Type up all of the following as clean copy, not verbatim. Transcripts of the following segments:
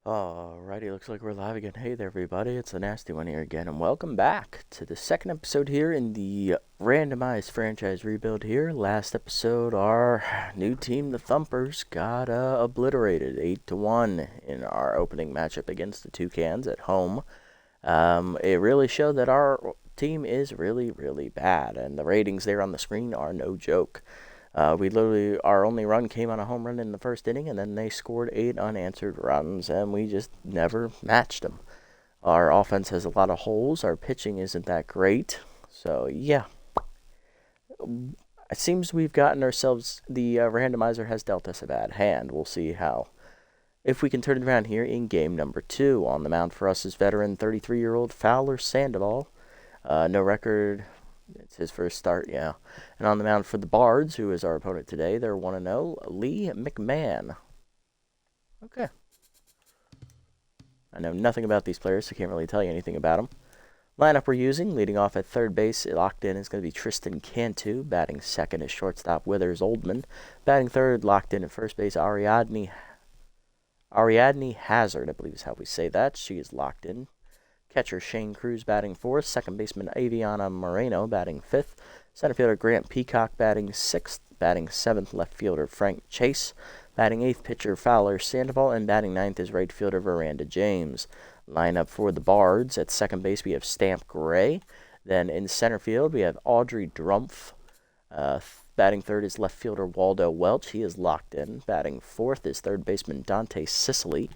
Alrighty, looks like we're live again. Hey there, everybody. It's the Nasty One here again, and welcome back to the second episode here in the Randomized franchise rebuild here. Last episode, our new team, the Thumpers, got obliterated 8-1 in our opening matchup against the Toucans at home. It really showed that our team is really, really bad, and the ratings there on the screen are no joke. Our only run came on a home run in the first inning, and then they scored 8 unanswered runs, and we just never matched them. Our offense has a lot of holes. Our pitching isn't that great. So, yeah. It seems we've gotten ourselves, the randomizer has dealt us a bad hand. We'll see how. If we can turn it around here in game number 2. On the mound for us is veteran 33-year-old Fowler Sandoval. No record. It's his first start, yeah. And on the mound for the Bards, who is our opponent today, they're 1-0, Lee McMahon. Okay. I know nothing about these players, so I can't really tell you anything about them. Lineup we're using, leading off at third base, locked in is going to be Tristan Cantu. Batting second is shortstop Withers Oldman. Batting third, locked in at first base, Ariadne Hazard, I believe is how we say that. She is locked in. Catcher Shane Cruz batting fourth. Second baseman Aviana Moreno batting fifth. Center fielder Grant Peacock batting sixth. Batting seventh, left fielder Frank Chase. Batting eighth, pitcher Fowler Sandoval. And batting ninth is right fielder Veranda James. Lineup for the Bards. At second base, we have Stamp Gray. Then in center field, we have Audrey Drumpf. Batting third is left fielder Waldo Welch. He is locked in. Batting fourth is third baseman Dante Sicily.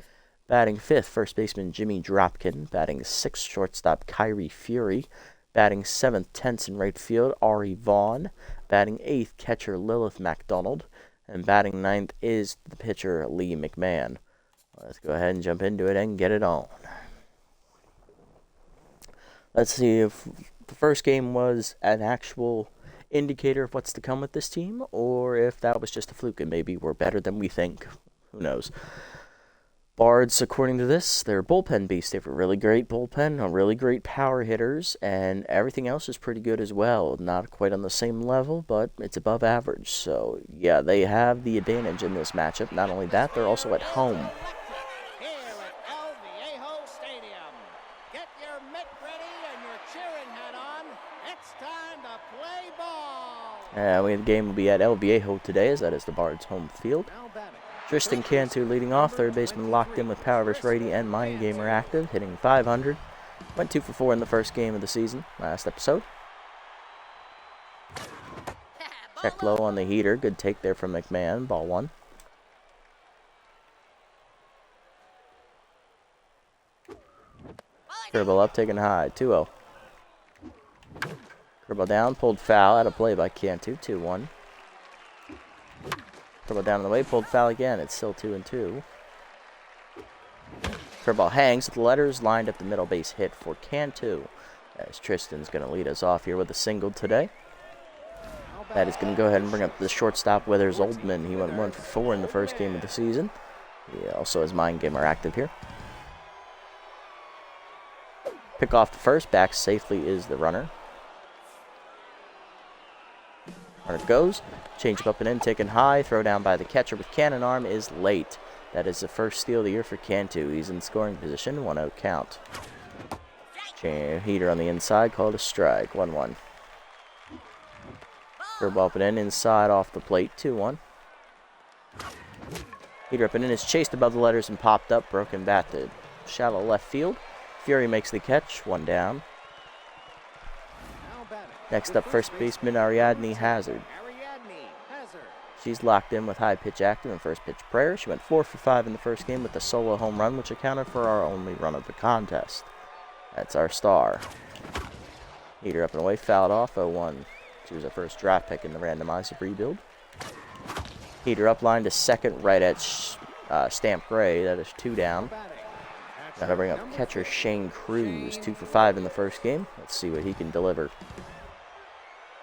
Batting fifth, first baseman Jimmy Dropkin. Batting sixth, shortstop Kyrie Fury. Batting seventh, tense in right field, Ari Vaughn. Batting eighth, catcher Lilith MacDonald. And batting ninth is the pitcher Lee McMahon. Let's go ahead and jump into it and get it on. Let's see if the first game was an actual indicator of what's to come with this team, or if that was just a fluke and maybe we're better than we think. Who knows? Bards, according to this, they're bullpen beasts. They have a really great bullpen, really great power hitters, and everything else is pretty good as well. Not quite on the same level, but it's above average. So, yeah, they have the advantage in this matchup. Not only that, they're also at home. Here at El Stadium. Get your mitt ready and your cheering hat on. It's time to play ball. The game will be at El Viejo today, as that is the Bards' home field. Tristan Cantu leading off, third baseman locked in with power versus righty and mind gamer active, hitting .500. Went 2 for 4 in the first game of the season, last episode. Check low on the heater, good take there from McMahon, ball 1. Curveball up, taken high, 2-0. Curveball down, pulled foul, out of play by Cantu, 2-1. Curveball down on the way, pulled foul again. It's still 2-2. Curveball hangs with the letters, lined up the middle base hit for Cantu. As Tristan's going to lead us off here with a single today. That is going to go ahead and bring up the shortstop Withers Oldman. He went 1 for 4 in the first game of the season. He also has mind gamer active here. Pick off the first, back safely is the runner. Runner goes, change up and in, taken high, throw down by the catcher with cannon arm is late. That is the first steal of the year for Cantu. He's in scoring position, 1-0 count. Heater on the inside, called a strike, 1-1. Curveball up and in, inside off the plate, 2-1. Heater up and in is chased above the letters and popped up, broken bat to shallow left field. Fury makes the catch, 1 down. Next up, first baseman Ariadne Hazard. She's locked in with high pitch active and first pitch prayer. She went 4 for 5 in the first game with a solo home run, which accounted for our only run of the contest. That's our star. Heater up and away, fouled off, 0-1. She was our first draft pick in the Randomizer rebuild. Heater up, line to second, right at Stamp Gray. That is 2 down. That'll bring up catcher Shane Cruz, 2 for 5 in the first game. Let's see what he can deliver.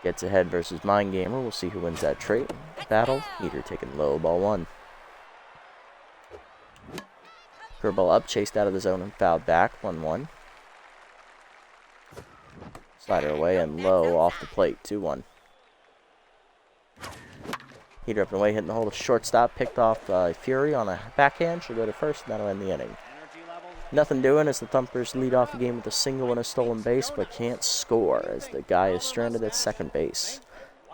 Gets ahead versus Mind Gamer. We'll see who wins that trait. Battle. Heater taking low, ball 1. Curveball up, chased out of the zone and fouled back, 1-1. Slider away and low off the plate, 2-1. Heater up and away, hitting the hole to shortstop, picked off Fury on a backhand. She'll go to first, and that'll end the inning. Nothing doing as the Thumpers lead off the game with a single and a stolen base, but can't score as the guy is stranded at second base.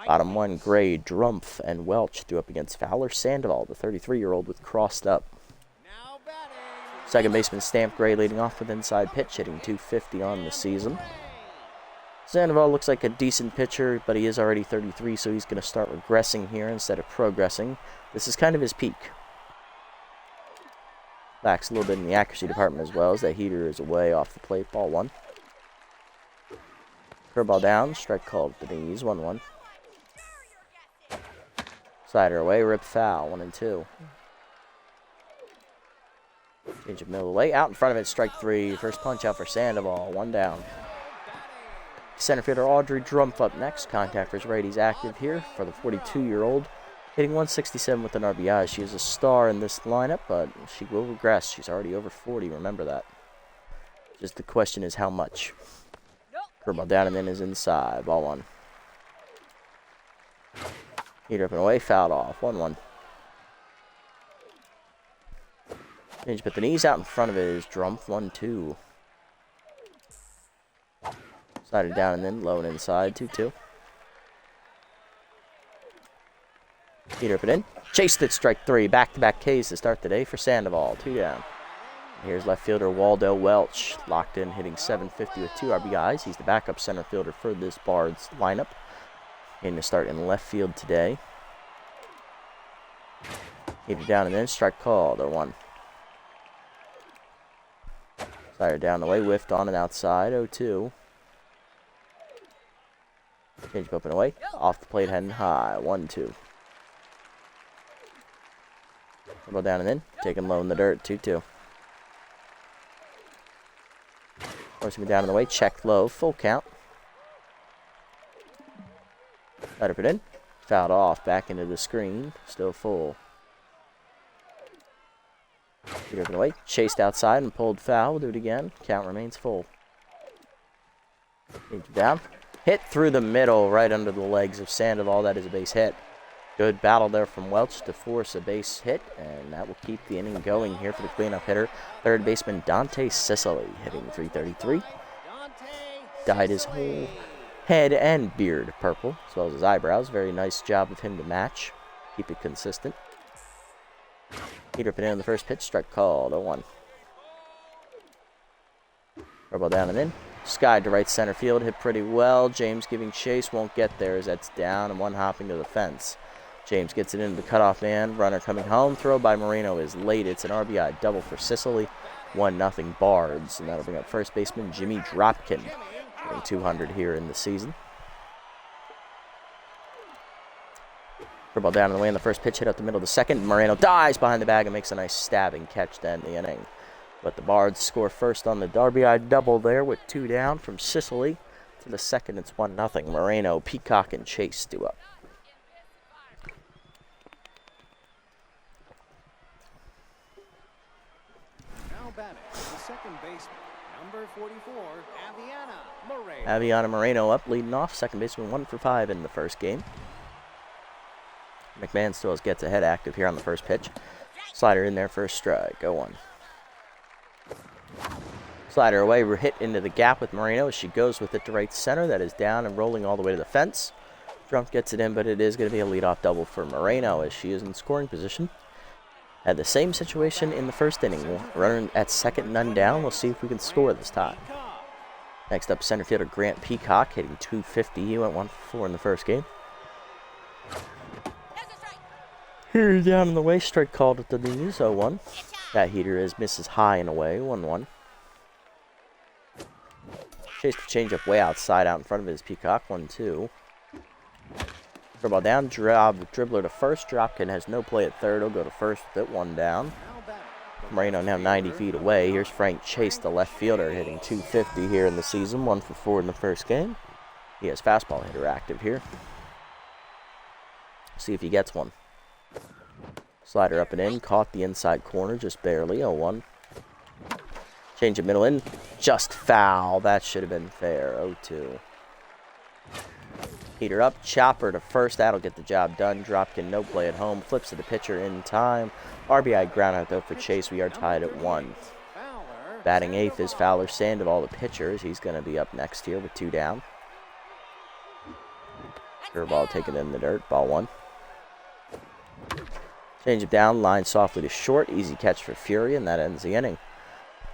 Bottom one, Gray, Drumpf, and Welch threw up against Fowler. Sandoval, the 33-year-old, with crossed up. Second baseman Stamp Gray leading off with inside pitch, hitting .250 on the season. Sandoval looks like a decent pitcher, but he is already 33, so he's going to start regressing here instead of progressing. This is kind of his peak. Lacks a little bit in the accuracy department as well, as that heater is away off the plate. Ball one. Curveball down, strike called at the knees, 1-1. Slider away, rip foul, 1-2. Change of middle away, out in front of it, strike three. First punch out for Sandoval, 1 down. Center fielder Audrey Drumpf up next. Contact for his righties active here for the 42-year-old. Hitting 167 with an RBI. She is a star in this lineup, but she will regress. She's already over 40, remember that. Just the question is how much. Curveball down and then is inside. Ball one. Heater up and away, fouled off. 1-1. Change but the knees out in front of it is Drumpf. 1-2. Slider down and then low and inside. 2-2. Heater up and in. Chased it, strike three. Back-to-back Ks to start the day for Sandoval. 2 down. Here's left fielder Waldo Welch. Locked in, hitting .750 with 2 RBIs. He's the backup center fielder for this Bards lineup. Aiming to start in left field today. Heater down and then strike called. 0-1. Slider down the way, whiffed on and outside. 0-2. Change up and away. Off the plate, heading high. 1-2. Go down and in. Taking low in the dirt. 2-2. Forcing me down in the way. Checked low. Full count. Slider put in. Fouled off. Back into the screen. Still full. Get up and away. Chased outside and pulled foul. We'll do it again. Count remains full. Down. Hit through the middle, right under the legs of Sandoval. That is a base hit. Good battle there from Welch to force a base hit, and that will keep the inning going here for the cleanup hitter. Third baseman Dante Sicily, hitting .333. Dyed his whole head and beard purple, as well as his eyebrows. Very nice job of him to match. Keep it consistent. Heater up and in on the first pitch, strike called. 0-1. Curveball down and in. Skied to right center field, hit pretty well. James giving chase, won't get there as that's down and one hopping to the fence. James gets it into the cutoff man. Runner coming home. Throw by Moreno is late. It's an RBI double for Sicily. 1-0 Bards. And that'll bring up first baseman Jimmy Dropkin. Getting 200 here in the season. Curveball down in the way in the first pitch. Hit up the middle of the second. Moreno dives behind the bag and makes a nice stabbing catch to end the inning. But the Bards score first on the RBI double there with 2 down from Sicily. To the second, it's 1-0. Moreno, Peacock, and Chase do up. Now batting, the second baseman, number 44, Aviana Moreno. Aviana Moreno up, leading off. Second baseman 1 for 5 in the first game. McMahon still gets ahead active here on the first pitch. Slider in there for a strike. 0-1. Slider away, we're hit into the gap with Moreno as she goes with it to right center. That is down and rolling all the way to the fence. Trump gets it in, but it is going to be a leadoff double for Moreno as she is in scoring position. Had the same situation in the first inning. Runner at second, none down. We'll see if we can score this time. Next up, center fielder Grant Peacock hitting .250. He went 1 for 4 in the first game. Here down in the way, strike called at the knees. 0-1. That heater is misses high and away. 1-1. Chase the changeup way outside, out in front of his Peacock. 1-2. Curveball down, dribbler to first. Dropkin has no play at third. He'll go to first with it. 1 down. Moreno now 90 feet away. Here's Frank Chase, the left fielder, hitting .250 here in the season. 1 for 4 in the first game. He has fastball hitter active here. See if he gets one. Slider up and in. Caught the inside corner just barely. 0-1. Change of middle in. Just foul. That should have been fair. 0-2. Heater up. Chopper to first. That'll get the job done. Dropkin no play at home. Flips to the pitcher in time. RBI ground out though for Chase. We are tied at 1. Batting 8th is Fowler Sandoval, the pitchers. He's going to be up next here with 2 down. Curveball taken in the dirt, ball 1. Change it down, line softly to short. Easy catch for Fury, and that ends the inning.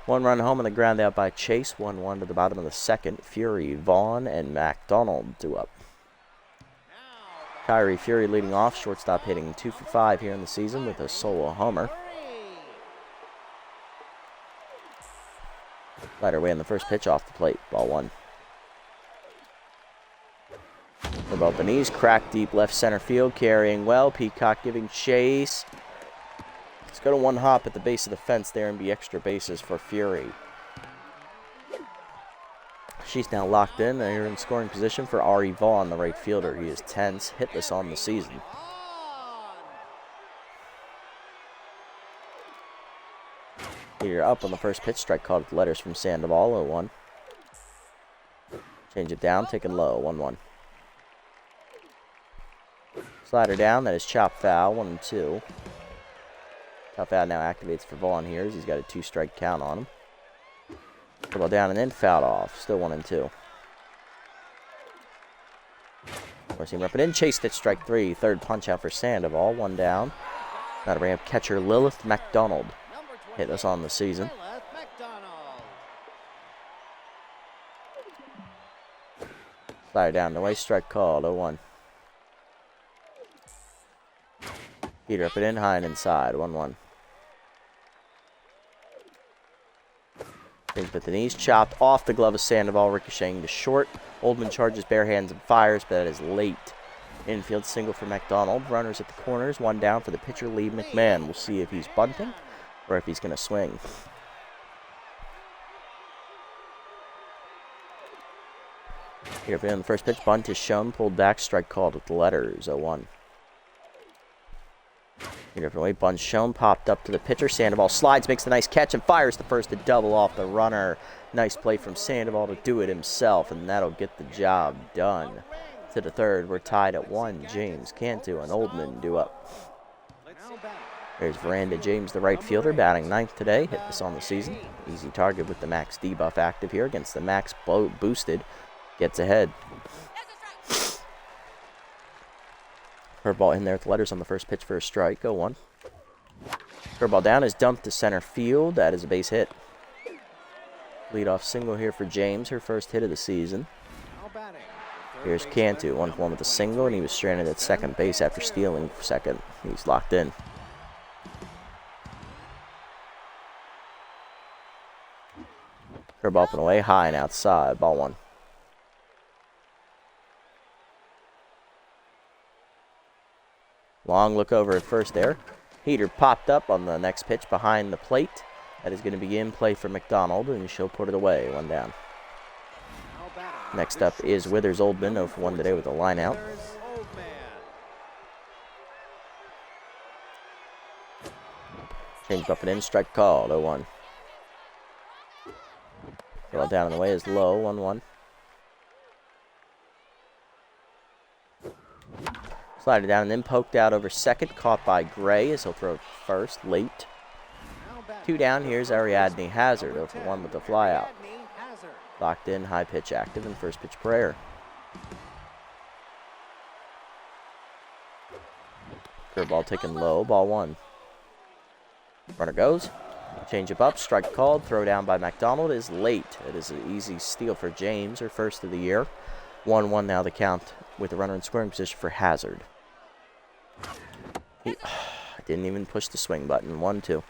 1 run home on the ground out by Chase. 1-1 to the bottom of the second. Fury, Vaughn, and MacDonald due up. Kyrie Fury leading off. Shortstop hitting 2 for 5 here in the season with a solo homer. Slider away on the first pitch off the plate. Ball 1. About the knees, crack deep left center field, carrying well. Peacock giving chase. Let's go to 1 hop at the base of the fence there and be extra bases for Fury. She's now locked in, and you're in scoring position for Ari Vaughn, the right fielder. He is tense, hitless on the season. Here up on the first pitch, strike called with letters from Sandoval, 0-1. Change it down, taken low, 1-1. Slider down, that is chop foul, 1-2. Chop foul now activates for Vaughn here as he's got a 2-strike count on him. Ball down and then fouled off, still 1-2. Forcing him up and in, chased at strike 3. Third punch out for Sandoval, 1 down. Now to bring up catcher Lilith MacDonald. Hit us on the season. Slider down the way, strike called, 0-1. Heater up and in, high and inside, 1-1. Things with the knees, chopped off the glove of Sandoval, ricocheting to short. Oldman charges bare hands and fires, but that is late. Infield single for MacDonald. Runners at the corners, 1 down for the pitcher, Lee McMahon. We'll see if he's bunting or if he's going to swing. Here on the first pitch, bunt is shown, pulled back, strike called with the letters, 0-1. Here away, bunt shown, popped up to the pitcher. Sandoval slides, makes a nice catch, and fires the first to double off the runner. Nice play from Sandoval to do it himself, and that'll get the job done. To the third, we're tied at 1. James, Cantu, and Oldman due up. There's Veranda James, the right fielder, batting 9th today. Hit this on the season. Easy target with the max debuff active here against the max boosted. Gets ahead. Curveball in there with the letters on the first pitch for a strike. 0-1. Curveball down is dumped to center field. That is a base hit. Leadoff single here for James, her first hit of the season. Here's Cantu, 1-for-1 with a single, and he was stranded at second base after stealing second. He's locked in. Curveball up and away, high and outside. Ball 1. Long look over at first there. Heater popped up on the next pitch behind the plate. That is going to be in play for MacDonald, and she'll put it away, 1 down. Next up is Withers Oldman, 0-for-1 today with a line out. Changed up and in, strike called, 0-1. Ball down and the way is low, 1-1. Slider down and then poked out over second, caught by Gray as he'll throw first, late. 2 down, here's Ariadne Hazard, 0-for-1 with the flyout. Locked in, high pitch active, and first pitch prayer. Curveball taken low, ball 1. Runner goes. Change up, strike called, throw down by MacDonald is late. It is an easy steal for James, her first of the year. 1-1 now the count with a runner in scoring position for Hazard. He didn't even push the swing button. 1-2.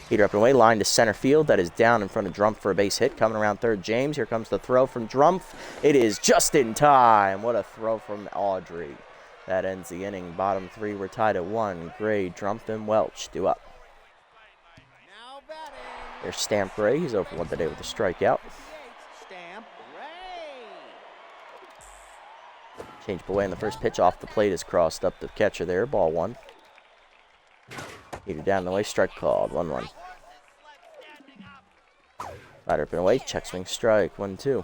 Heater up and away, line to center field. That is down in front of Drumpf for a base hit. Coming around third, James. Here comes the throw from Drumpf. It is just in time. What a throw from Audrey. That ends the inning. Bottom 3, we're tied at 1. Gray, Drumpf, and Welch due up. There's Stamp Ray. He's 0-for-1 today with a strikeout. Changed away in the first pitch. Off the plate is crossed up the catcher there. Ball 1. Heater down the way. Strike called. 1-1. Slider up and away. Check swing strike. 1-2.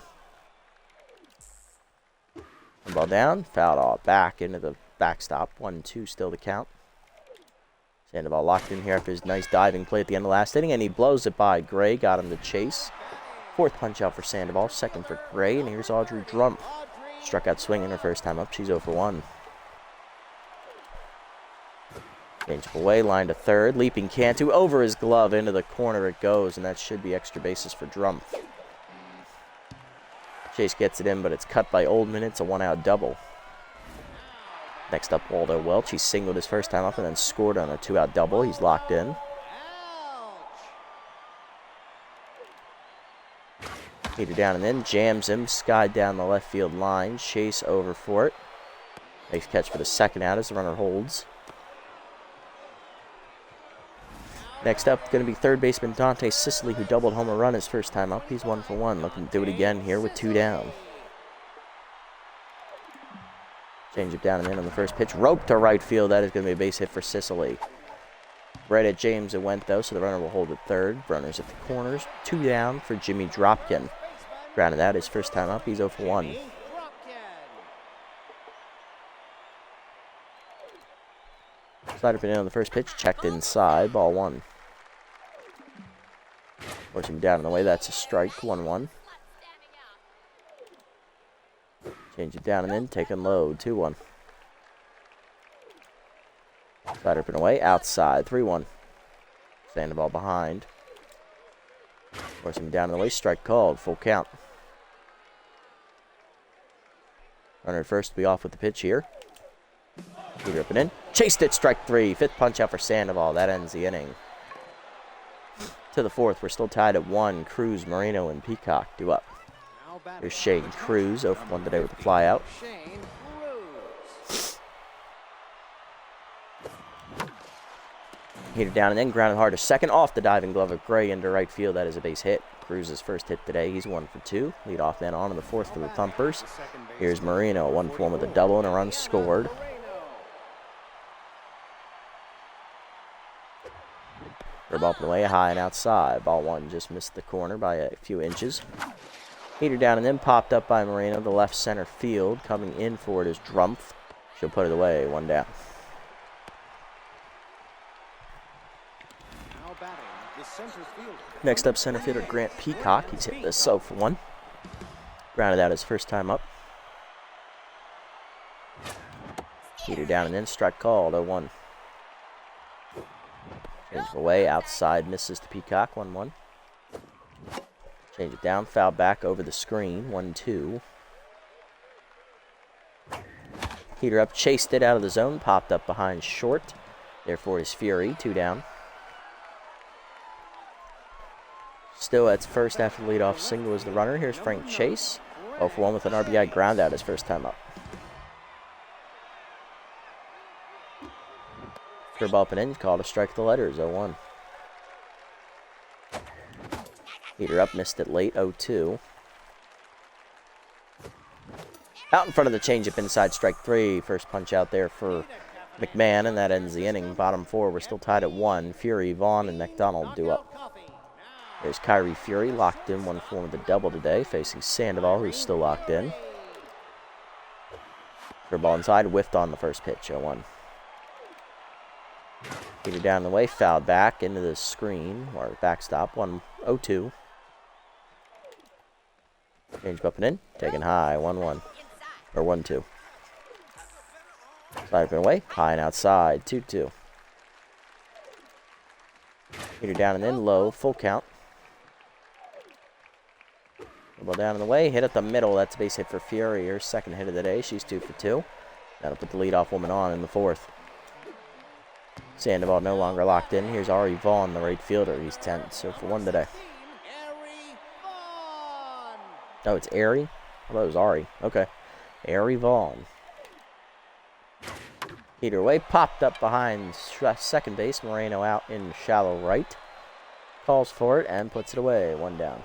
Ball down. Fouled off. Back into the backstop. 1-2 still the count. Sandoval locked in here after his nice diving play at the end of last inning, and he blows it by Gray. Got him to chase. Fourth punch out for Sandoval, second for Gray, and here's Audrey Drumpf. Struck out swinging her first time up. She's 0 for 1. Change away, line to third. Leaping Cantu over his glove. Into the corner it goes, and that should be extra bases for Drumpf. Chase gets it in, but it's cut by Oldman. It's a 1-out double. Next up, Waldo Welch. He singled his first time up and then scored on a 2-out double. He's locked in. Heater down and in. Jams him. Sky down the left field line. Chase over for it. Makes catch for the second out as the runner holds. Next up, going to be third baseman Dante Sicily, who doubled home a run his first time up. He's 1 for 1. Looking to do it again here with 2 down. Change it down and in on the first pitch. Rope to right field. That is going to be a base hit for Sicily. Right at James it went, though, so the runner will hold at third. Runners at the corners. 2 down for Jimmy Dropkin. Grounded out his first time up. He's 0 for 1. Slider pin in on the first pitch. Checked inside. Ball 1. Forcing down in the way. That's a strike. 1-1. Change it down and in. Taking low. 2-1. Slider pin away. Outside. 3-1. Sandoval behind. Forcing down in the way. Strike called. Full count. Runner at first to be off with the pitch here. Heater up and in. Chased it. Strike 3. Fifth punch out for Sandoval. That ends the inning. To the fourth. We're still tied at 1. Cruz, Moreno, and Peacock due up. Here's Shane Cruz. 0 for 1 today with the fly out. Heater down and in. Grounded hard to second. Off the diving glove of Gray into right field. That is a base hit. Cruz's first hit today. He's 1 for 2. Lead off man on in the fourth for the Thumpers. Here's Moreno. 1 for 1 with a double and a run scored. They're ball away, high and outside. Ball 1 just missed the corner by a few inches. Heater down and then popped up by Moreno. The left center field. Coming in for it is Drumpf. She'll put it away. 1 down. Next up, center fielder Grant Peacock. He's hit this 0 for 1. Grounded out his first time up. Heater down and in. Strike called. 0-1. Change it away. Outside. Misses to Peacock. 1-1. Change it down. Foul back over the screen. 1-2. Heater up. Chased it out of the zone. Popped up behind short. Therefore is Fury. 2 down. Still at first after the leadoff single is the runner. Here's Frank Chase. 0 for 1 with an RBI ground out his first time up. Curveball up and in. Called a strike the letters. 0-1. Heater up. Missed it late. 0-2. Out in front of the changeup inside. Strike 3. First punch out there for McMahon, and that ends the inning. Bottom 4. We're still tied at 1. Fury, Vaughn, and McDonald due up. There's Kyrie Fury, locked in 1 for 1 with a double today, facing Sandoval, who's still locked in. Curveball inside, whiffed on the first pitch, 0-1. Heater down the way, fouled back into the screen, or backstop, 1-0-2. Change up and in, taken high, 1-1, or 1-2. Slider pin away, high and outside, 2-2. Heater down and in, low, full count. Ball down in the way, hit at the middle. That's a base hit for Fury. Her second hit of the day. She's 2 for 2. That'll put the leadoff woman on in the fourth. Sandoval no longer locked in. Here's Ari Vaughn, the right fielder. He's 10, so for 1 today. Oh, it's Ari? I thought it was Ari. Okay. Ari Vaughn. Heater away, popped up behind second base. Moreno out in shallow right. Calls for it and puts it away. 1 down.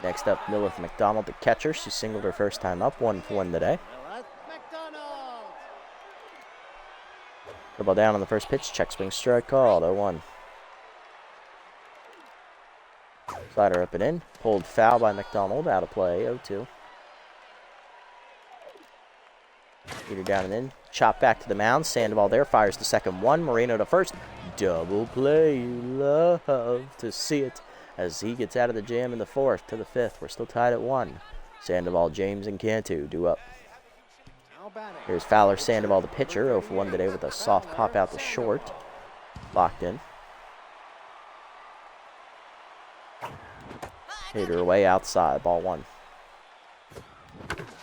Next up, Lilith McDonald, the catcher. She singled her first time up. 1 for 1 today. The ball down on the first pitch. Check swing strike called. 0-1. Slider up and in. Pulled foul by McDonald. Out of play. 0-2. Heater down and in. Chop back to the mound. Sandoval there. Fires the second one. Moreno to first. Double play. You love to see it. As he gets out of the jam in the fourth to the fifth. We're still tied at 1. Sandoval, James, and Cantu due up. Here's Fowler, Sandoval, the pitcher. 0 for 1 today with a soft pop out to short. Locked in. Hitter away outside. Ball 1.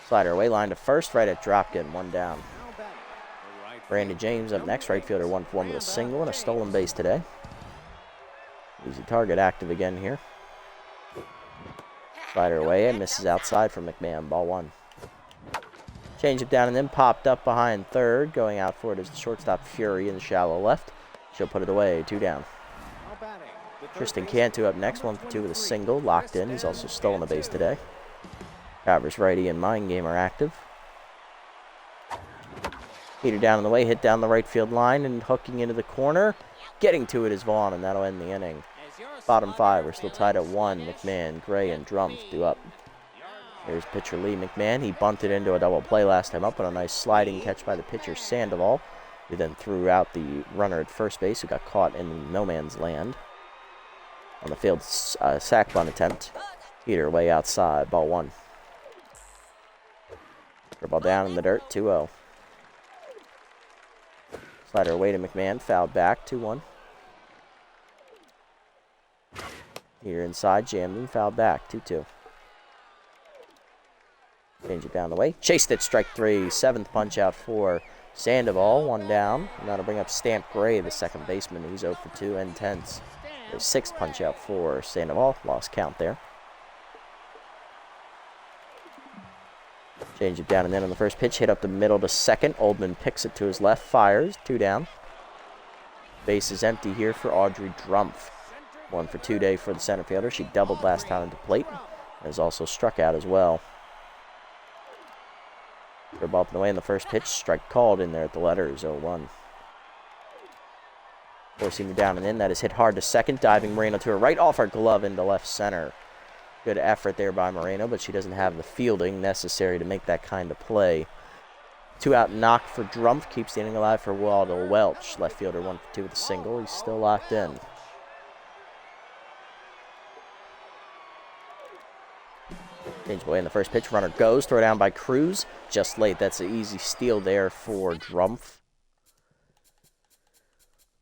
Slider away, line to first, right at Dropkin, 1 down. Randy James up next, right fielder 1 for 1 with a single and a stolen base today. Easy target active again here. Slider away and misses outside from McMahon, ball 1. Change it down and then popped up behind third. Going out for it is the shortstop Fury in the shallow left. She'll put it away, 2 down. Tristan Cantu up next, 1 for 2 with a single, locked in. He's also stolen a base today. Travers righty and Mind Game are active. Heater down in the way, hit down the right field line and hooking into the corner. Getting to it is Vaughn, and that'll end the inning. Bottom 5, we're still tied at 1. McMahon, Gray, and Drumpf due up. Here's pitcher Lee McMahon. He bunted into a double play last time up on a nice sliding catch by the pitcher Sandoval, who then threw out the runner at first base who got caught in no man's land. On the field, sac bunt attempt. Heater way outside, ball 1. Ball down in the dirt, 2-0. Slider away to McMahon, fouled back, 2-1. Here inside, jammed and fouled back, 2-2. Change it down the way. Chased it, strike 3. 7th punch out for Sandoval, 1 down. And that'll bring up Stamp Gray, the second baseman. He's 0 for 2 and 10s. There's 6th punch out for Sandoval. Lost count there. Change it down and then on the first pitch. Hit up the middle to second. Oldman picks it to his left. Fires. 2 down. Base is empty here for Audrey Drumpf. 1 for 2 day for the center fielder. She doubled last time into plate. And is also struck out as well. They're ball up and away in the first pitch. Strike called in there at the letters. 0-1. Forcing it down and in. That is hit hard to second. Diving Moreno to her right. Off her glove into left center. Good effort there by Moreno, but she doesn't have the fielding necessary to make that kind of play. 2 out knock for Drumpf. Keeps the inning alive for Waldo Welch. Left fielder 1 for 2 with a single. He's still locked in. Change away in the first pitch. Runner goes. Throw down by Cruz. Just late. That's an easy steal there for Drumpf.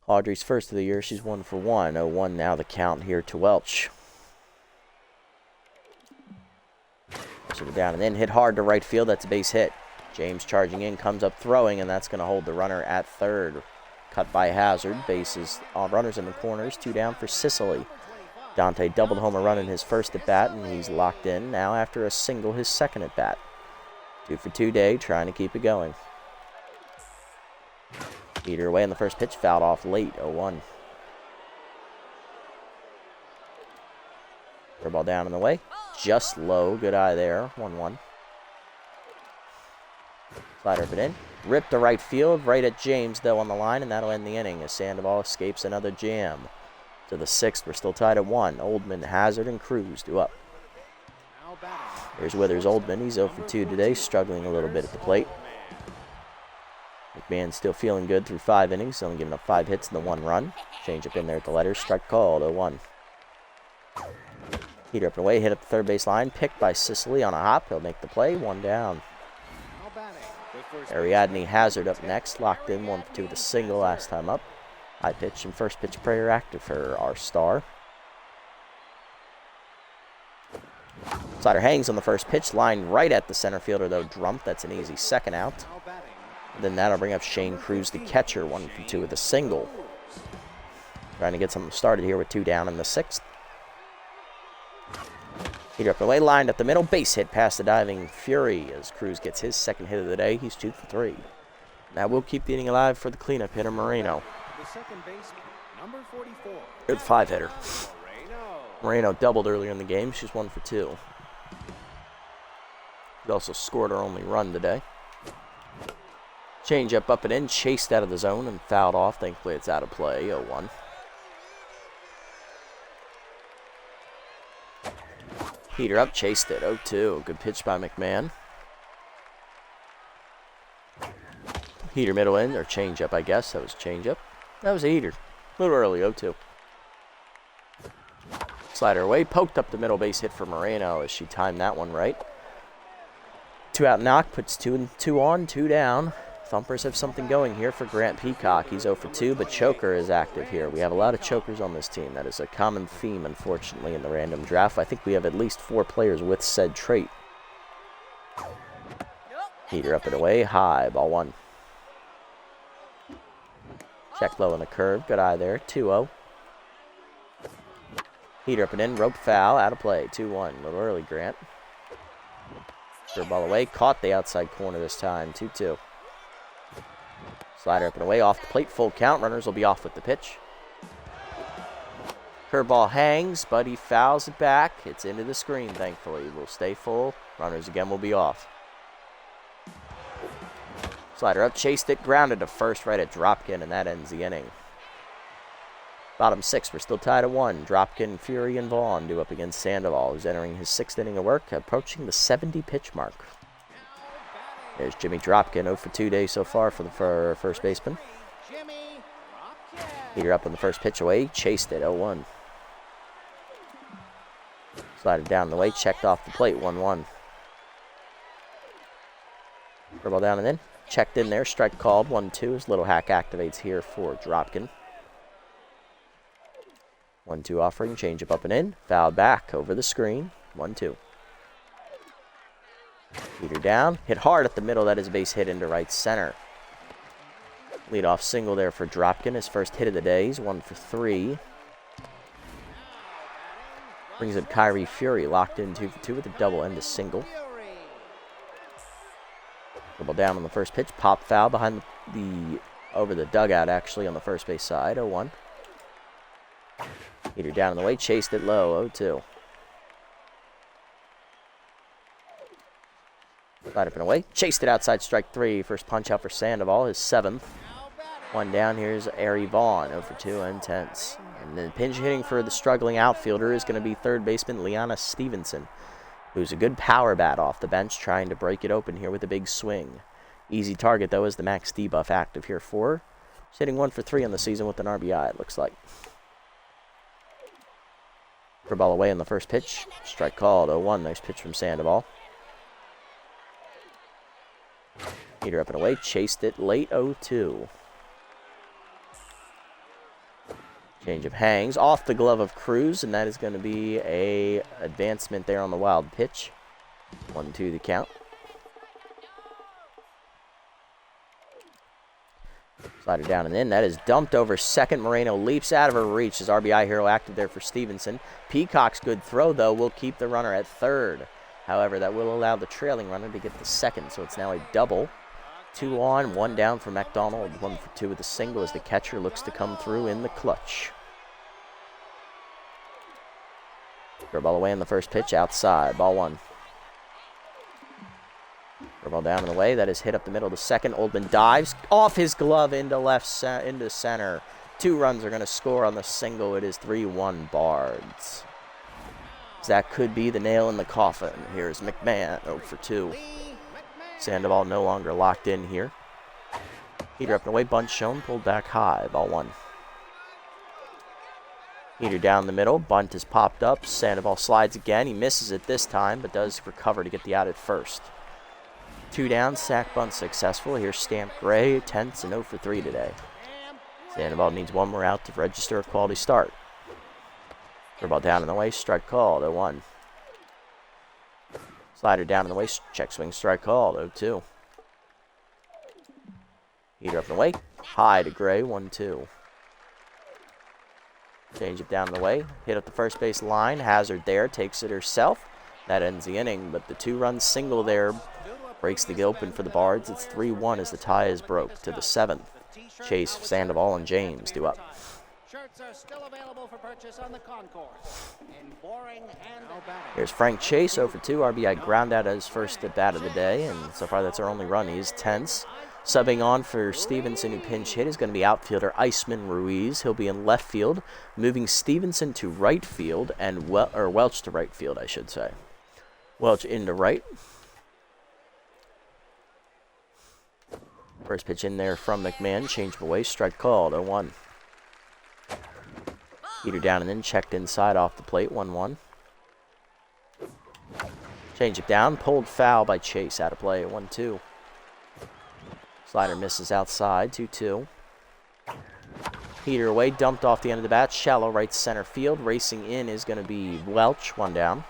Audrey's first of the year. She's 1 for 1. 0-1 now the count here to Welch. So down and then hit hard to right field. That's a base hit. James charging in, comes up throwing, and that's going to hold the runner at third. Cut by Hazard. Bases on runners in the corners. 2 down for Sicily. Dante doubled home a run in his first at bat, and he's locked in now after a single his second at bat. 2 for 2 day, trying to keep it going. Heater away in the first pitch, fouled off late. 0-1. Ball down in the way. Just low. Good eye there. 1-1. Slider up and in. Ripped to right field. Right at James, though, on the line, and that'll end the inning as Sandoval escapes another jam. To the 6th, we're still tied at 1. Oldman, Hazard, and Cruz due up. Here's Withers Oldman. He's 0 for 2 today, struggling a little bit at the plate. McMahon still feeling good through 5 innings, only giving up 5 hits and the 1 run. Change up in there at the letters. Strike called, 0-1. Heater up and away, hit up the third base line. Picked by Sicily on a hop. He'll make the play. 1 down. Ariadne Hazard up next. Locked in 1 for 2 with a single last time up. High pitch and first pitch prayer active for our star. Slider hangs on the first pitch. Line right at the center fielder, though. Drumpf. That's an easy second out. And then that'll bring up Shane Cruz, the catcher. 1 for 2 with a single. Trying to get something started here with 2 down in the 6th. Heater up the way, lined up the middle. Base hit past the diving Fury as Cruz gets his second hit of the day. He's 2 for 3. That will keep the inning alive for the cleanup hitter, Moreno. The second baseman, number 44. You're the 5 hitter. Moreno doubled earlier in the game. She's 1 for 2. She also scored her only run today. Change up and in. Chased out of the zone and fouled off. Thankfully, it's out of play. 0-1. Heater up, chased it. 0-2. Good pitch by McMahon. Heater middle in, or change up, I guess. That was change up. That was a heater. A little early, 0-2. Slider away, poked up the middle base hit for Moreno as she timed that one right. 2 out knock, puts 2 on, 2 down. Thumpers have something going here for Grant Peacock. He's 0 for 2, but choker is active here. We have a lot of chokers on this team. That is a common theme, unfortunately, in the random draft. I think we have at least 4 players with said trait. Heater up and away, high, ball 1. Check low on the curve, good eye there, 2-0. Heater up and in, rope foul, out of play, 2-1. A little early, Grant. Curve ball away, caught the outside corner this time, 2-2. Slider up and away, off the plate, full count. Runners will be off with the pitch. Curveball hangs, but he fouls it back. It's into the screen, thankfully. Will stay full. Runners again will be off. Slider up, chased it, grounded to first right at Dropkin, and that ends the inning. Bottom 6, we're still tied at 1. Dropkin, Fury, and Vaughn do up against Sandoval, who's entering his 6th inning of work, approaching the 70-pitch mark. There's Jimmy Dropkin, 0 for 2 days so far for the first baseman. Heater up on the first pitch away, chased it, 0-1. Slider down the way, checked off the plate, 1-1. Curveball down and in, checked in there, strike called, 1-2. His little hack activates here for Dropkin. 1-2 offering, change up and in, foul back over the screen, 1-2. Heater down, hit hard at the middle, that is a base hit into right center. Leadoff single there for Dropkin, his first hit of the day, he's 1 for 3. Brings up Kyrie Fury, locked in 2 for 2 with a double and a single. Double down on the first pitch, pop foul behind over the dugout actually on the first base side, 0-1. Heater down in the way, chased it low, 0-2. Slide up and away, chased it outside, strike 3. First punch out for Sandoval, his 7th. 1 down, here's Ari Vaughn, 0 for 2, intense. And then pinch hitting for the struggling outfielder is going to be third baseman Liana Stevenson, who's a good power bat off the bench, trying to break it open here with a big swing. Easy target, though, is the max debuff active here for. He's hitting 1 for 3 on the season with an RBI, it looks like. Ball away on the first pitch. Strike called, 0-1. Nice pitch from Sandoval. Heater up and away, chased it late, 0-2. Change of hangs off the glove of Cruz, and that is going to be a advancement there on the wild pitch. 1-2 the count. Slider down and in. That is dumped over second. Moreno leaps out of her reach. His RBI hero active there for Stevenson. Peacock's good throw, though, will keep the runner at third. However, that will allow the trailing runner to get the second, so it's now a double. 2 on, 1 down for McDonald. 1 for 2 with a single as the catcher looks to come through in the clutch. Ball away on the first pitch, outside. Ball 1. Ball down and away. That is hit up the middle of the second. Oldman dives off his glove into into center. 2 runs are going to score on the single. It is 3-1 Bards. That could be the nail in the coffin. Here's McMahon, 0 for 2. Sandoval no longer locked in here. Heater up and away, bunt shown, pulled back high, ball 1. Heater down the middle, bunt is popped up. Sandoval slides again. He misses it this time, but does recover to get the out at first. 2 down, sack bunt successful. Here's Stamp Gray, tense and 0 for 3 today. Sandoval needs 1 more out to register a quality start. Ball down in the way, strike called, 0-1. Slider down in the way, check swing, strike called, 0-2. Heater up and away, high to Gray, 1-2. Change it down the way, hit up the first base line, Hazard there, takes it herself. That ends the inning, but the 2-run single there breaks the open for the Bards. It's 3-1 as the tie is broke to the 7th. Chase, Sandoval, and James do up. Shirts are still available for purchase on the concourse. In boring and Here's Frank Chase, 0 for 2. RBI ground out as first at bat of the day, and so far that's our only run. He's tense. Subbing on for Stevenson, who pinch hit, is going to be outfielder Iceman Ruiz. He'll be in left field, moving Stevenson to right field, and Welch to right field, I should say. Welch into right. First pitch in there from McMahon. Change away. Strike called. 0-1. Heater down and in. Checked inside off the plate. 1-1. Change it down. Pulled foul by Chase. Out of play. 1-2. Slider misses outside. 2-2. Heater away. Dumped off the end of the bat. Shallow right center field. Racing in is going to be Welch. 1 down.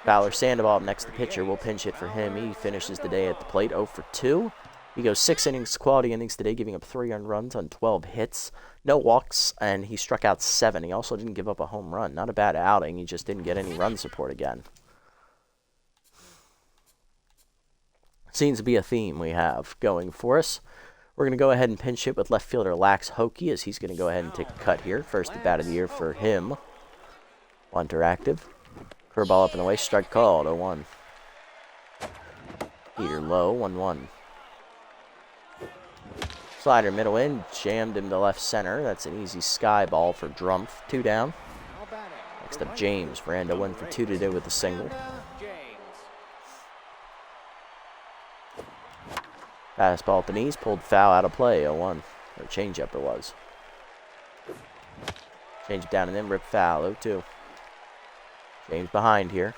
Fowler Sandoval up next. The pitcher will pinch hit for him. He finishes the day at the plate. 0 for 2. He goes 6 innings, quality innings today, giving up 3 earned runs on 12 hits. No walks, and he struck out 7. He also didn't give up a home run. Not a bad outing. He just didn't get any run support again. Seems to be a theme we have going for us. We're going to go ahead and pinch hit with left fielder Lax Hokie, as he's going to go ahead and take a cut here. First at bat of the year for him. Bunter active. Curveball up and away. Strike called. 0-1. Heater low. 1-1. Slider middle in, jammed him to left center. That's an easy sky ball for Drumpf. 2 down. Next up, James. Rando 1 for 2 today with a single. Fastball at the knees, pulled foul out of play. 0-1. Or changeup it was. Change it down and then rip foul. 0-2. James behind here.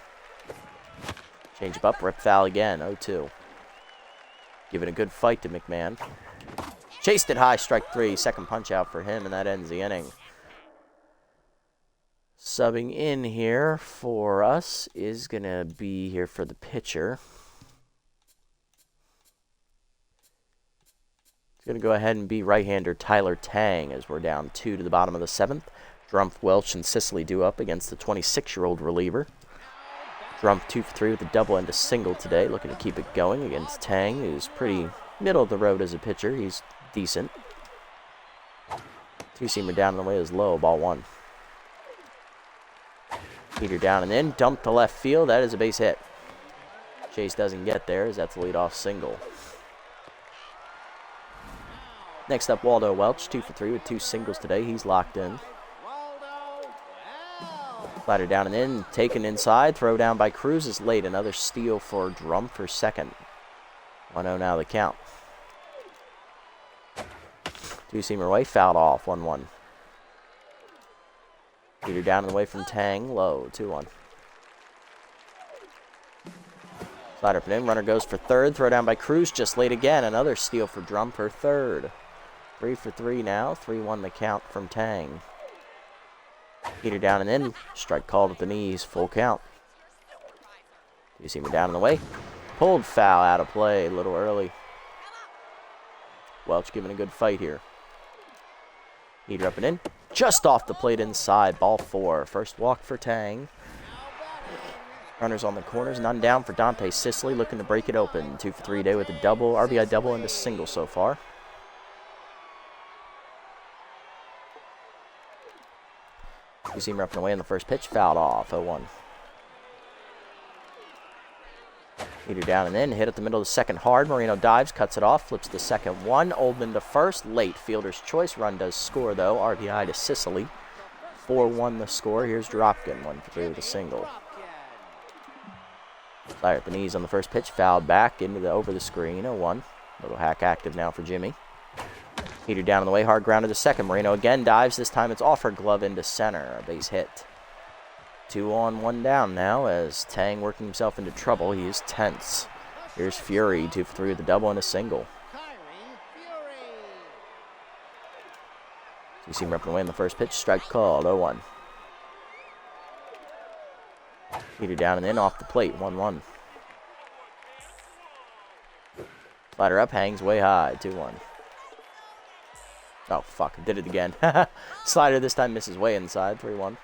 Change it up, rip foul again. 0-2. Giving a good fight to McMahon. Chased it high, strike 3. Second punch out for him, and that ends the inning. Subbing in here for us is going to be here for the pitcher. It's going to go ahead and be right-hander Tyler Tang as we're down 2 to the bottom of the 7th. Drumpf, Welch, and Sicily due up against the 26-year-old reliever. Drumpf 2 for 3 with a double and a single today, looking to keep it going against Tang, who's pretty middle of the road as a pitcher. He's decent. 2-seamer down and away is low. Ball 1. Heater down and in. Dumped to left field. That is a base hit. Chase doesn't get there as that's a leadoff single. Next up, Waldo Welch. 2 for 3 with 2 singles today. He's locked in. Slider down and in. Taken inside. Throw down by Cruz is late. Another steal for Drumpf for second. 1-0 now the count. 2-seamer away, fouled off. 1-1. Heater down and away from Tang, low. 2-1. Slider up and in. Runner goes for third. Throw down by Cruz, just late again. Another steal for Drumpf for third. 3 for 3 now. 3-1 the count from Tang. Heater down and in. Strike called at the knees. Full count. 2-seamer down and away. Pulled foul out of play a little early. Welch giving a good fight here. Heater up and in. Just off the plate inside. Ball 4. First walk for Tang. Runners on the corners. None down for Dante Sicily. Looking to break it open. 2 for 3 today with a double. RBI double and a single so far. Two-seamer up and away on the first pitch. Fouled off. 0-1. Heater down and in, hit at the middle of the second hard. Moreno dives, cuts it off, flips the second one. Oldman to first, late. Fielder's choice. Run does score, though. RBI to Sicily. 4-1 the score. Here's Dropkin, 1 for 3 with a single. Fire at the knees on the first pitch. Fouled back into the over the screen. 0-1. Little hack active now for Jimmy. Heater down on the way, hard ground to the second. Moreno again dives. This time it's off her glove into center. A base hit. 2 on, 1 down now as Tang working himself into trouble. He is tense. Here's Fury, 2 for 3 with a double and a single. You see him ripping away in the first pitch. Strike called. 0-1. Heater down and in off the plate. 1-1. Slider up, hangs way high. 2-1. Oh, fuck. Did it again. Slider this time misses way inside. 3-1.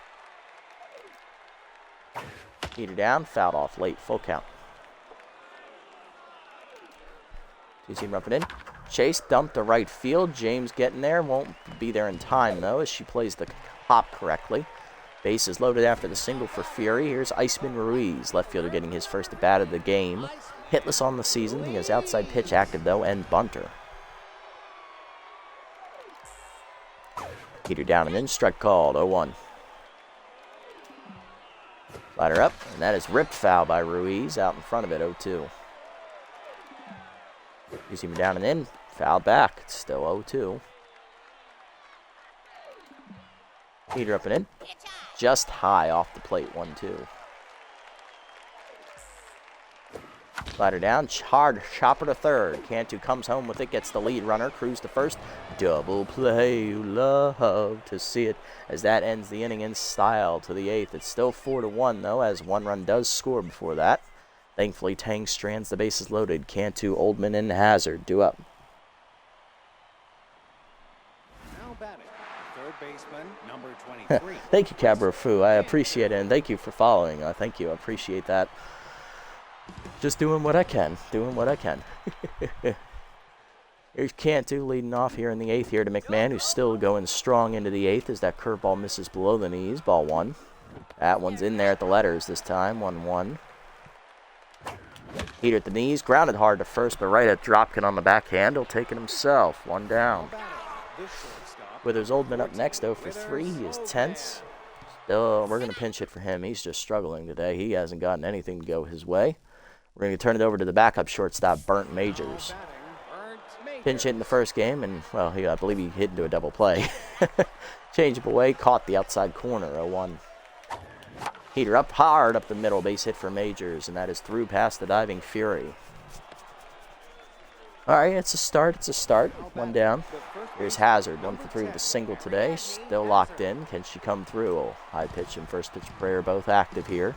Heater down, fouled off late, full count. Two-seamer up and in. Chase dumped to right field. James getting there. Won't be there in time, though, as she plays the hop correctly. Base is loaded after the single for Fury. Here's Iceman Ruiz, left fielder getting his first at bat of the game. Hitless on the season. He has outside pitch active, though, and bunter. Heater down and in. Strike called. 0-1. Slider up, and that is ripped foul by Ruiz out in front of it. 0-2. He's even down and in. Foul back. It's still 0-2. Heater up and in. Just high off the plate. 1-2. Slider down, hard chopper to third. Cantu comes home with it, gets the lead runner. Cruz to first. Double play, you love to see it. As that ends the inning in style to the 8th. It's still 4-1 though, as one run does score before that. Thankfully, Tang strands the bases loaded. Cantu, Oldman, and Hazard due up. Now batting, third baseman, number 23. Thank you, Cabra Fu. I appreciate it, and thank you for following. Thank you. I appreciate that. Just doing what I can. Doing what I can. Here's Cantu leading off here in the 8th here to McMahon, who's still going strong into the 8th as that curveball misses below the knees. Ball 1. That one's in there at the letters this time. 1-1. Heater at the knees. Grounded hard to first, but right at Dropkin on the backhand. He'll take it himself. 1 down. Withers Oldman up next, 0 for 3. He is tense. Still, we're going to pinch hit for him. He's just struggling today. He hasn't gotten anything to go his way. We're going to turn it over to the backup shortstop, Burnt Majors. Pinch hit in the first game, and, well, I believe he hit into a double play. Change up away, caught the outside corner, 0-1. Heater up hard up the middle, base hit for Majors, and that is through past the diving Fury. All right, it's a start. 1 down. Here's Hazard, 1 for 3 with a single today. Still locked in. Can she come through? Oh, high pitch and first pitch prayer both active here.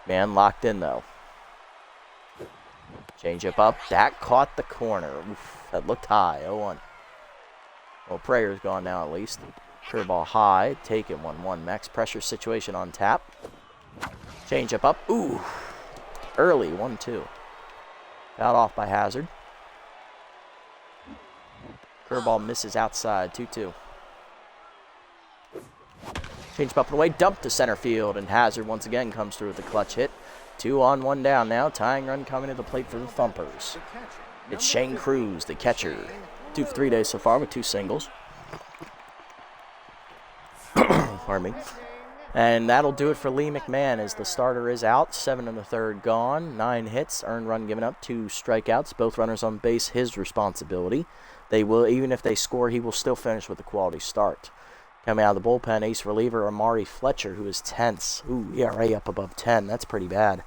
McMahon locked in, though. Change up. That caught the corner. Oof, that looked high. 0-1. Well, Prayer's gone now at least. Curveball high. Take it 1-1. Max pressure situation on tap. Change up. Ooh. Early. 1-2. Got off by Hazard. Curveball misses outside. 2-2. Change up and away. Dump to center field. And Hazard once again comes through with a clutch hit. 2 on, 1 down now. Tying run coming to the plate for the Thumpers. It's Shane Cruz, the catcher. 2 for 3 days so far with 2 singles. Pardon me. And that'll do it for Lee McMahon as the starter is out. 7 1/3 gone. 9 hits. Earned run given up. 2 strikeouts. Both runners on base. His responsibility. They will, even if they score, he will still finish with a quality start. Coming out of the bullpen, ace reliever Amari Fletcher, who is tense. Ooh, ERA up above 10. That's pretty bad.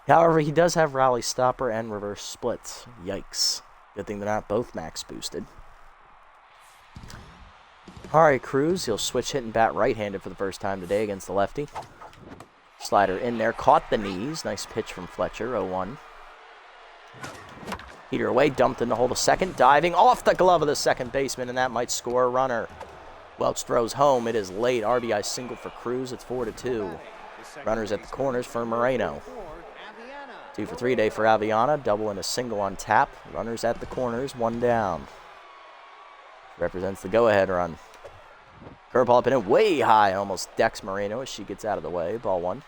However, he does have rally stopper and reverse splits. Yikes. Good thing they're not both max boosted. All right, Cruz. He'll switch hit and bat right-handed for the first time today against the lefty. Slider in there. Caught the knees. Nice pitch from Fletcher. 0-1. Heater away. Dumped in to hold a second. Diving off the glove of the second baseman, and that might score a runner. Welch throws home. It is late. RBI single for Cruz. It's 4-2. Runners at the corners for Moreno. 2 for 3 day for Aviana. Double and a single on tap. Runners at the corners. 1 down. Represents the go-ahead run. Curveball up and in way high. Almost decks Moreno as she gets out of the way. Ball 1.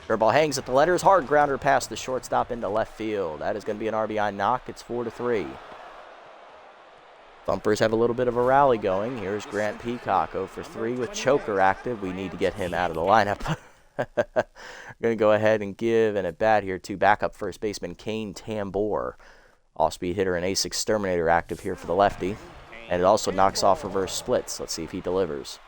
Curveball hangs at the letters. Hard grounder past the shortstop into left field. That is going to be an RBI knock. It's 4-3. Thumpers have a little bit of a rally going. Here's Grant Peacock, 0 for 3 with choker active. We need to get him out of the lineup. We're going to go ahead and give an at-bat here to backup first baseman Kane Tambor. Off-speed hitter and ace exterminator active here for the lefty. And it also knocks off reverse splits. Let's see if he delivers.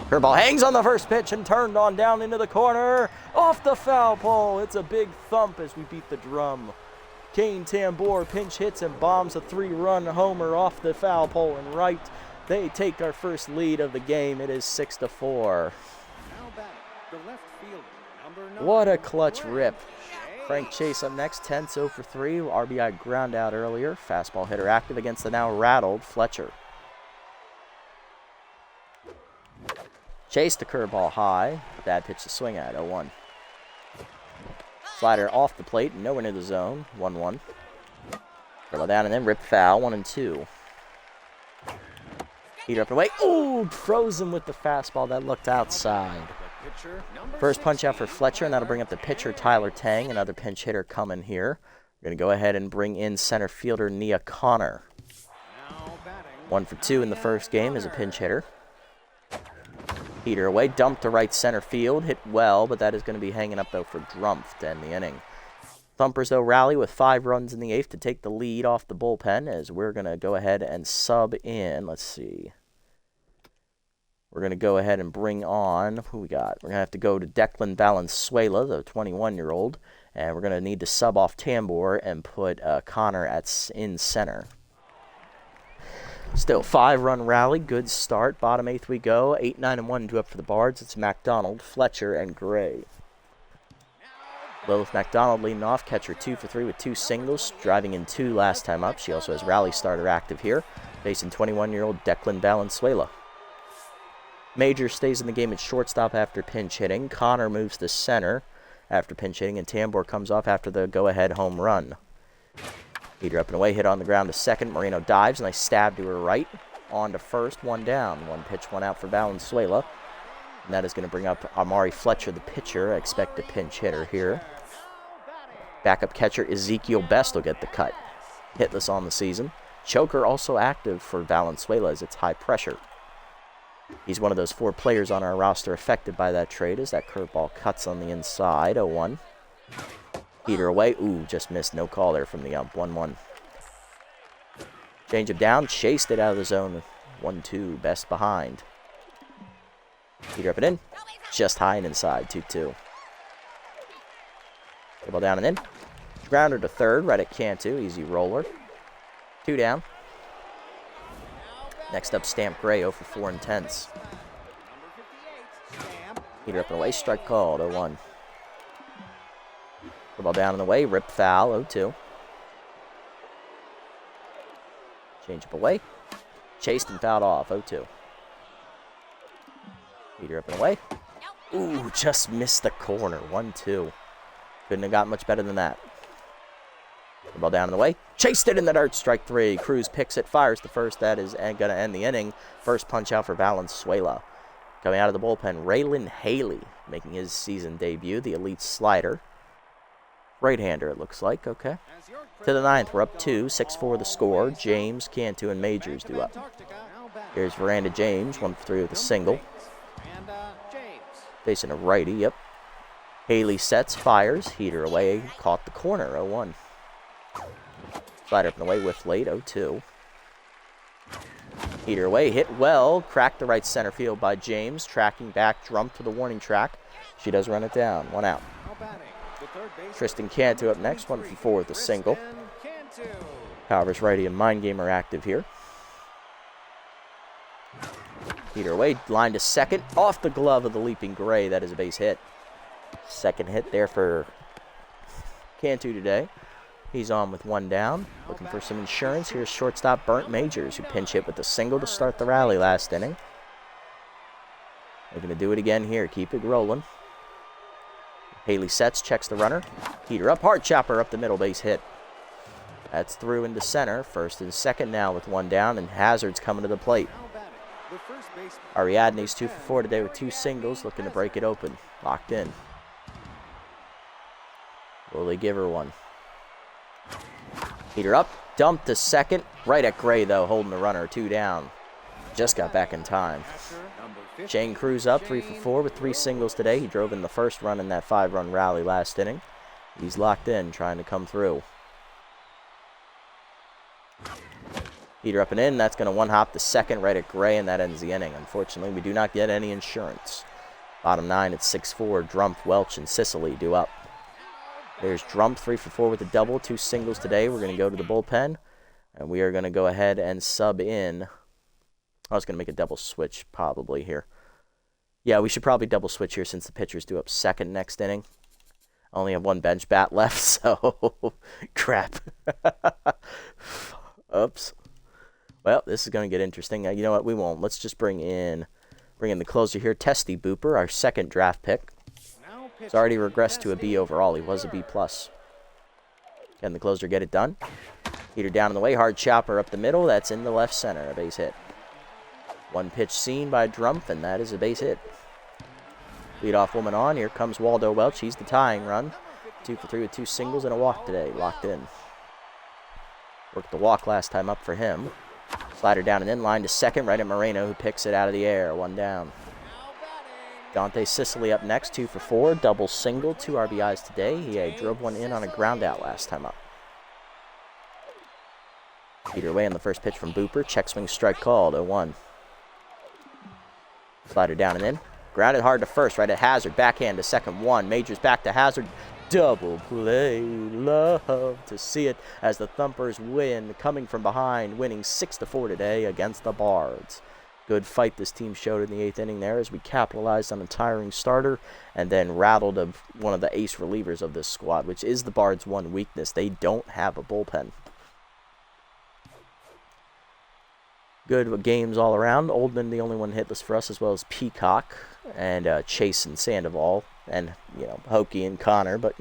Curveball hangs on the first pitch and turned on down into the corner. Off the foul pole. It's a big thump as we beat the drum. Kane Tambor pinch hits and bombs a 3-run homer off the foul pole and right. They take our first lead of the game. It is 6-4. What a clutch rip. Frank Chase up next, 10 0 for 3. RBI ground out earlier. Fastball hitter active against the now rattled Fletcher. Chase the curveball high. Bad pitch to swing at, 0-1. Slider off the plate, nowhere near the zone, 1-1. Curl down and then rip foul, 1-2. Heater up and away. Ooh, frozen with the fastball. That looked outside. First punch out for Fletcher, and that'll bring up the pitcher, Tyler Tang. Another pinch hitter coming here. We're going to go ahead and bring in center fielder Nia Connor. 1 for 2 in the first game as a pinch hitter. Heater away, dumped to right center field, hit well, but that is going to be hanging up, though, for Drumpf to end the inning. Thumpers, though, rally with 5 runs in the 8th to take the lead off the bullpen as we're going to go ahead and sub in. Let's see. We're going to go ahead and bring on, who we got? We're going to have to go to Declan Valenzuela, the 21-year-old, and we're going to need to sub off Tambor and put Connor in center. Still, 5-run rally, good start. Bottom 8th we go. 8, 9, and 1 to up for the Bards. It's MacDonald, Fletcher, and Gray. Lilith MacDonald leading off, catcher 2 for 3 with 2 singles, driving in 2 last time up. She also has rally starter active here, facing 21-year-old Declan Valenzuela. Major stays in the game at shortstop after pinch hitting. Connor moves to center after pinch hitting, and Tambor comes off after the go-ahead home run. Heater up and away, hit on the ground to second. Moreno dives, nice stab to her right. On to first, 1 down. 1 pitch, 1 out for Valenzuela. And that is going to bring up Amari Fletcher, the pitcher. I expect a pinch hitter here. Backup catcher Ezekiel Best will get the cut. Hitless on the season. Choker also active for Valenzuela as it's high pressure. He's one of those 4 players on our roster affected by that trade as that curveball cuts on the inside. 0-1. Heater away. Ooh, just missed. No call there from the ump. 1-1. Change him down. Chased it out of the zone. 1-2. Best behind. Heater up and in. Just high and inside. 2-2. Ball down and in. Grounder to third. Right at Cantu. Easy roller. 2 down. Next up, Stamp Gray, 0 for 4 and 10s. Heater up and away, strike called, 0-1. The ball down and away, rip foul, 0-2. Change up away. Chased and fouled off, 0-2. Heater up and away. Ooh, just missed the corner, 1-2. Couldn't have got much better than that. The ball down and away. Chased it in the dirt. Strike 3. Cruz picks it, fires the first. That is going to end the inning. First punch out for Valenzuela. Coming out of the bullpen, Raylan Haley making his season debut. The elite slider. Right-hander, it looks like. Okay. To the 9th, we're up 2. 6-4 the score. James, Cantu, and Majors do up. Here's Veranda James, 1 for 3 with a single. Facing a righty, yep. Haley sets, fires. Heater away. Caught the corner, 0-1. Slider up and away, whiff late, 0-2. Heater away, hit well, cracked the right center field by James, tracking back, jumped to the warning track. She does run it down, 1 out. Tristan Cantu up next, 1 for 4 with a single. Powers righty and Mind Gamer active here. Heater away, line to second, off the glove of the leaping Gray. That is a base hit. Second hit there for Cantu today. He's on with 1 down, looking for some insurance. Here's shortstop Burnt Majors, who pinch hit with a single to start the rally last inning. They're going to do it again here. Keep it rolling. Haley sets, checks the runner. Heater up, hard chopper up the middle, base hit. That's through into center. First and second now with 1 down, and Hazard's coming to the plate. Ariadne's 2 for 4 today with 2 singles, looking to break it open. Locked in. Will they give her one? Heater up, dump to second. Right at Gray, though, holding the runner, 2 down. Just got back in time. Shane Cruz up, 3 for 4 with 3 singles today. He drove in the first run in that 5-run rally last inning. He's locked in, trying to come through. Heater up and in. That's going to 1-hop the second right at Gray, and that ends the inning. Unfortunately, we do not get any insurance. Bottom 9 at 6-4. Drumpf, Welch, and Sicily do up. There's Drumpf, 3 for 4 with a double, 2 singles today. We're going to go to the bullpen, and we are going to go ahead and sub in. I was going to make a double switch probably here. Yeah, we should probably double switch here since the pitchers do up second next inning. I only have 1 bench bat left, so crap. Oops. Well, this is going to get interesting. You know what? We won't. Let's just bring in the closer here, Testy Booper, our 2nd draft pick. He's already regressed to a B overall. He was a B+. Can the closer get it done? Heater down in the way. Hard chopper up the middle. That's in the left center. A base hit. 1 pitch seen by Drumpf, and that is a base hit. Leadoff woman on. Here comes Waldo Welch. He's the tying run. 2 for 3 with 2 singles and a walk today. Locked in. Worked the walk last time up for him. Slider down and in. Line to second. Right at Moreno, who picks it out of the air. 1 down. Dante Sicily up next, 2 for 4, double single, 2 RBIs today. He drove one in on a ground out last time up. Peter away on the first pitch from Booper. Check swing strike called, 0-1. Slider down and in. Grounded hard to first, right at Hazard. Backhand to second, 1. Majors back to Hazard. Double play. Love to see it as the Thumpers win, coming from behind, winning 6-4 today against the Bards. Good fight this team showed in the 8th inning there as we capitalized on a tiring starter and then rattled one of the ace relievers of this squad, which is the Bards' one weakness. They don't have a bullpen. Good games all around. Oldman, the only one hitless for us, as well as Peacock and Chase and Sandoval and, Hokie and Connor. But,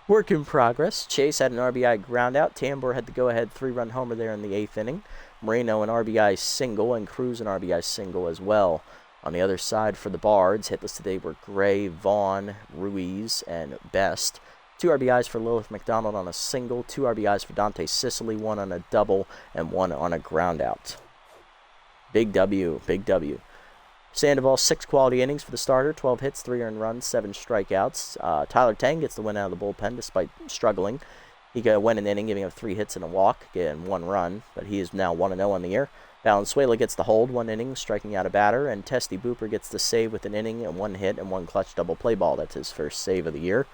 work in progress. Chase had an RBI ground out. Tambor had the go-ahead 3-run homer there in the 8th inning. Moreno an RBI single and Cruz an RBI single as well. On the other side for the Bards, hitless today were Gray, Vaughn, Ruiz, and Best. 2 RBIs for Lilith McDonald on a single, 2 RBIs for Dante Sicily, 1 on a double, and 1 on a ground out. Big W, big W. Sandoval, 6 quality innings for the starter, 12 hits, 3 earned runs, 7 strikeouts. Tyler Tang gets the win out of the bullpen despite struggling. He went an inning, giving up 3 hits and a walk, getting 1 run, but he is now 1-0 on the year. Valenzuela gets the hold, 1 inning, striking out a batter, and Testy Booper gets the save with an inning and 1 hit and 1 clutch double play ball. That's his first save of the year.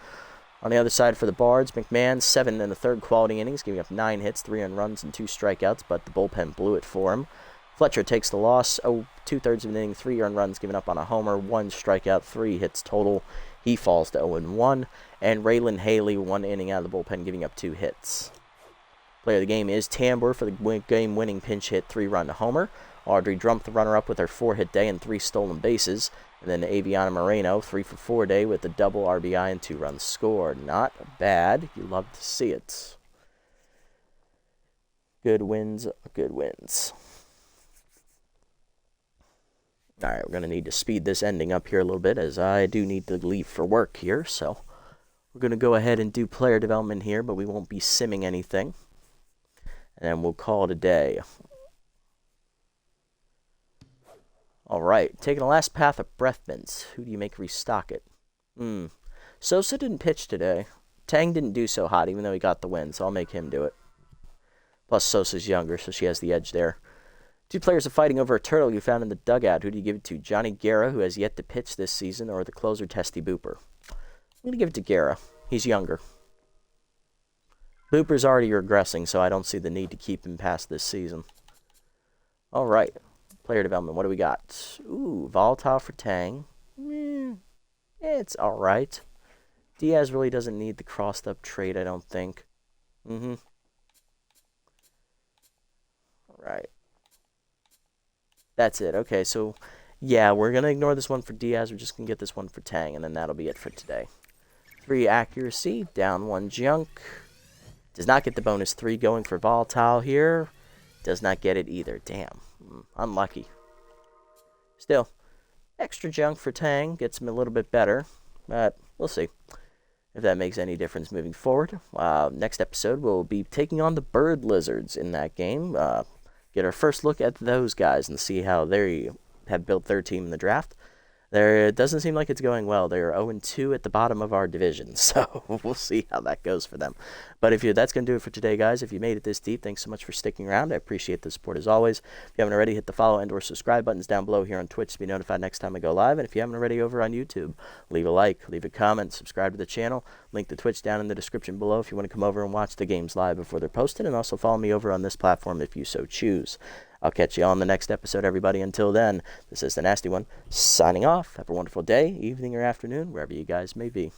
On the other side for the Bards, McMahon, 7 in the 3rd quality innings, giving up 9 hits, 3 earned runs, and 2 strikeouts, but the bullpen blew it for him. Fletcher takes the loss, 2/3 of an inning, 3 earned runs given up on a homer, 1 strikeout, 3 hits total. He falls to 0-1. And Raylan Haley, 1 inning out of the bullpen, giving up 2 hits. Player of the game is Tambor for the game-winning pinch hit 3-run homer. Audrey Drumpf, the runner-up, with her 4-hit day and 3 stolen bases. And then Aviana Moreno, 3 for 4 day with a double RBI and 2 runs scored. Not bad. You love to see it. Good wins, good wins. All right, we're going to need to speed this ending up here a little bit as I do need to leave for work here. So we're going to go ahead and do player development here, but we won't be simming anything. And then we'll call it a day. All right, taking the last path of breath mints. Who do you make restock it? Sosa didn't pitch today. Tang didn't do so hot, even though he got the win, so I'll make him do it. Plus, Sosa's younger, so she has the edge there. 2 players are fighting over a turtle you found in the dugout. Who do you give it to? Johnny Guerra, who has yet to pitch this season, or the closer Testy Booper? I'm going to give it to Guerra. He's younger. Booper's already regressing, so I don't see the need to keep him past this season. All right. Player development. What do we got? Ooh, volatile for Tang. It's all right. Diaz really doesn't need the crossed-up trade, I don't think. All right. That's it. Okay, so, yeah, we're going to ignore this one for Diaz. We're just going to get this one for Tang, and then that'll be it for today. 3 accuracy, down 1 junk. Does not get the bonus 3 going for volatile here. Does not get it either. Damn. Unlucky. Still, extra junk for Tang. Gets him a little bit better, but we'll see if that makes any difference moving forward. Next episode, we'll be taking on the Bird Lizards in that game. Get our first look at those guys and see how they have built their team in the draft. It doesn't seem like it's going well. They're 0-2 at the bottom of our division, so we'll see how that goes for them. But that's going to do it for today, guys. If you made it this deep, thanks so much for sticking around. I appreciate the support as always. If you haven't already, hit the follow and or subscribe buttons down below here on Twitch to be notified next time I go live. And if you haven't already over on YouTube, leave a like, leave a comment, subscribe to the channel. Link to Twitch down in the description below if you want to come over and watch the games live before they're posted. And also follow me over on this platform if you so choose. I'll catch you on the next episode, everybody. Until then, this is the Nasty One, signing off. Have a wonderful day, evening, or afternoon, wherever you guys may be.